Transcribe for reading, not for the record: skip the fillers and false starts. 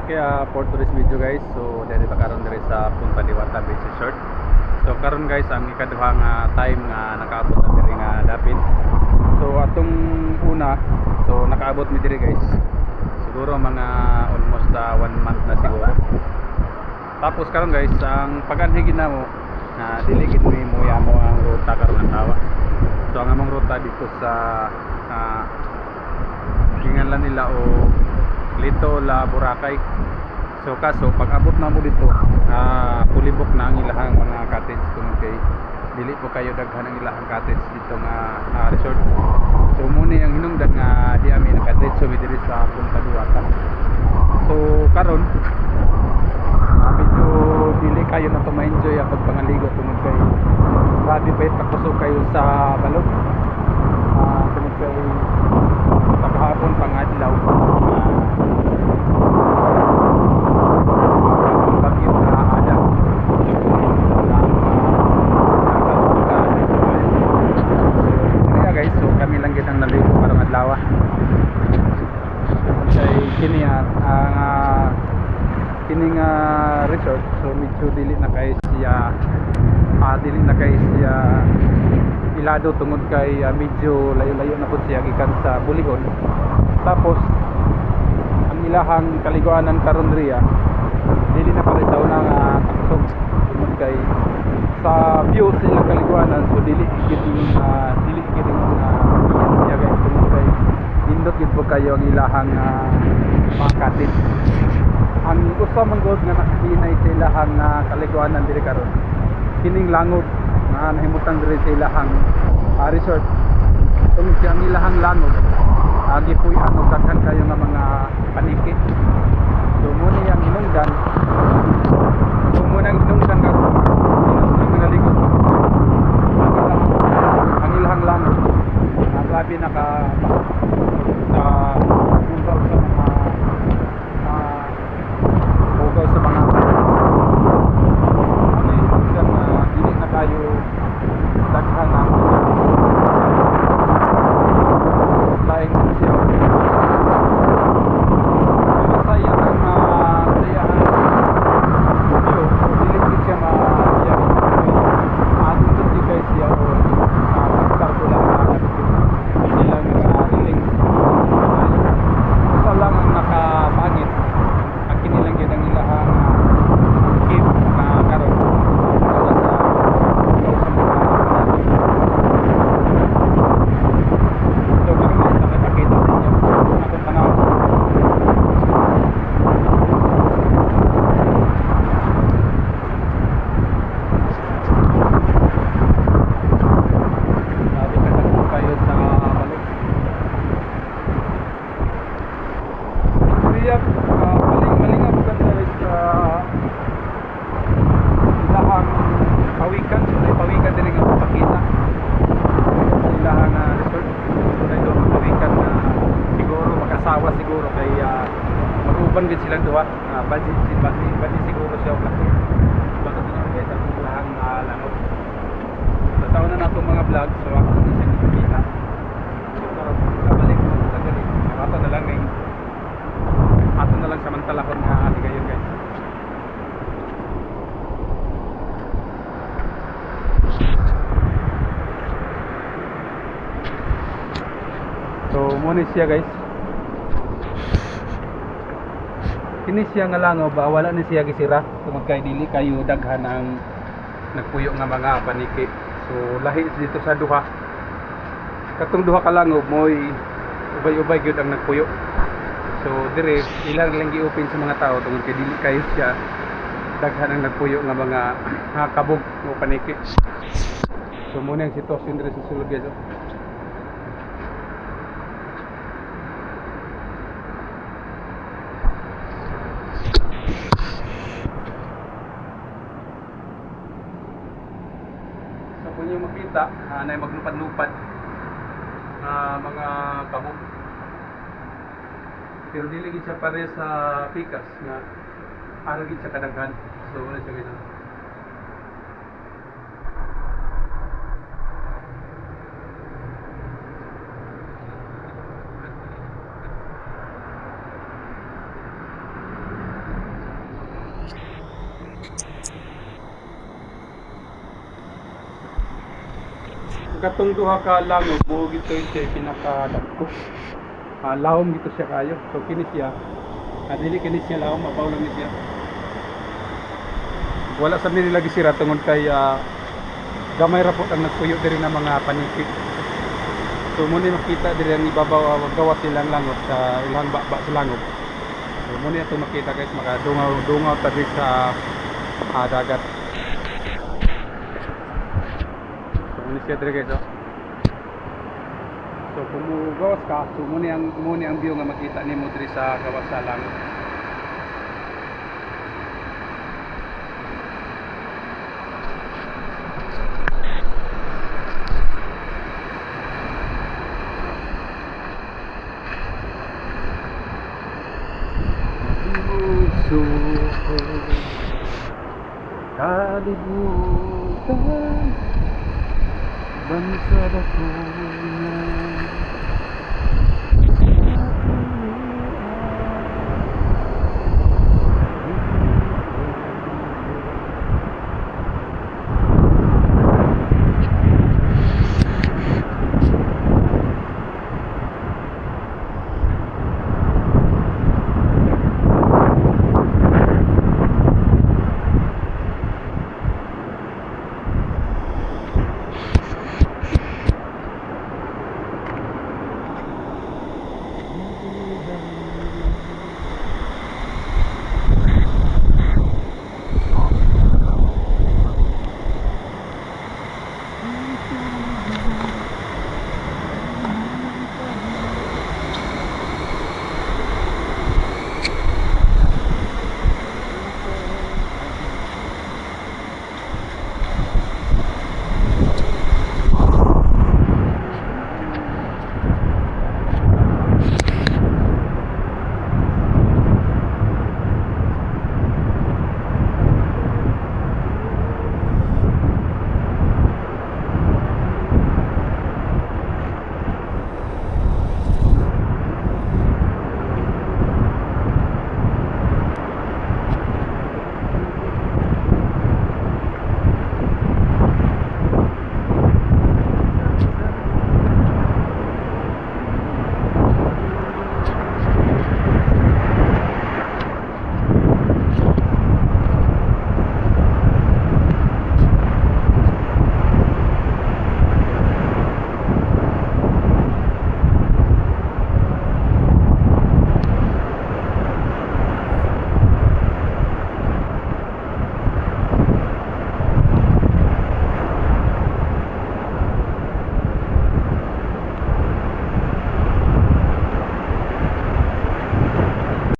Okay, for today's video guys, so dali pa karon diri sa Punta Diwata Beach Resort. So karon guys, ang ikaduha nga time nga nakaabot na diri nga dapit. So atong una, so nakaabot mi diri guys. Siguro mga almost 1 month na siguro. Tapos karon guys, ang pag-anhigin namo na dili gid mi mo ang ruta karon nga tawa. So ang among ruta dito sa gingalan nila o Lito La Boracay. So kaso pag abot na mo dito, pulibok na ang ilahang mga cottage tungod kay dili po kayo daghan ang ilahang cottage dito nga resort. So muna ang hinungdan nga di amin ang cottage so diri sa Punta Diwata. So karon medyo dili kayo na to ma-enjoy ang pagpangaligo tungod kay grabe pa kusog kayo sa balod. Tungod kay pagkahapon pangadlaw bagyo na ada. Kaya guys, so kami lang gid ang naligo karong adlaw. Kay kini kining resort, so medyo dili na kay siya ilado tungod kay medyo layo-layo na po siya gikan sa Bulihon. Tapos ang ilahang kaliguanan karon riya dili na pala sa unang taksog tungod kay sa view sa ilang kaliguanan, so dili gid siya guys tungod kay indot gid po kayo ang ilahang mga cottage. Ang usa man gud nga nakahinay sa ilahang kaliguanan diri karon kining langot na nahimutang diri sa ilahang resort. Tungod kay ang ilahang langot gipuy-an og daghan kayo nga mga paniki. So muna yang hinungdan karon ang naligo ang ilahang langot grabe naka sa ugaw sa mga dili na kayo daghan ang laing siya masaya ang video o dili gid siya maiyak atin di kay siya o pagkarto lang silang iling isa lang ang nakapangit ang kinilang yun ang ilahang cave na karon siguro kay mag-uban gid silang duha. Badi siguro siya og laki. Bakit na guys ang lahang langot. Sa taon na nato mga vlog, so ako na siya nakikita. So karon kabalik mo sa gali. Ato na lang samantalahon nga aligayon guys. So muna siya guys. Kini siya nga langaw ba wala ni siya gisira tungod kay dili kayo daghan ang nagpuyo nga mga paniki. So lahi dito sa duha. Katong duha ka langaw moy ubay-ubay gyud ang nagpuyo. So dire ilang lang gi-open sa mga tao tungod kay dili kayo siya daghan ang nagpuyo nga mga kabog o paniki. So muna ang sitwasyon dire sa sulod guys. Kung nyo makita na maglupad-lupad mga kabog, pero dili gid siya pare sa pikas nga ara gid siya kadaghan. So wala siya gid. katong duha ka lang buo gito siya pinakadagko. Lawom gito siya kayo. So kini siya. Dili kini siya lawom, mabaw lang ni siya. Wala sa nila lagi sira tungod kay gamay ra po ang nagpuyo diri na mga paniki. So mo ni makita diri ang ibabaw gawas silang langob sa ilang bakba sa langob. So mo ni ato makita guys, makadungaw ta diri sa dagat. So mo ni siya diri guys. So kung gawas ka, so mo ni ang view nga makita nimo diri sa gawas sa langob. Kalibutan bansa ako na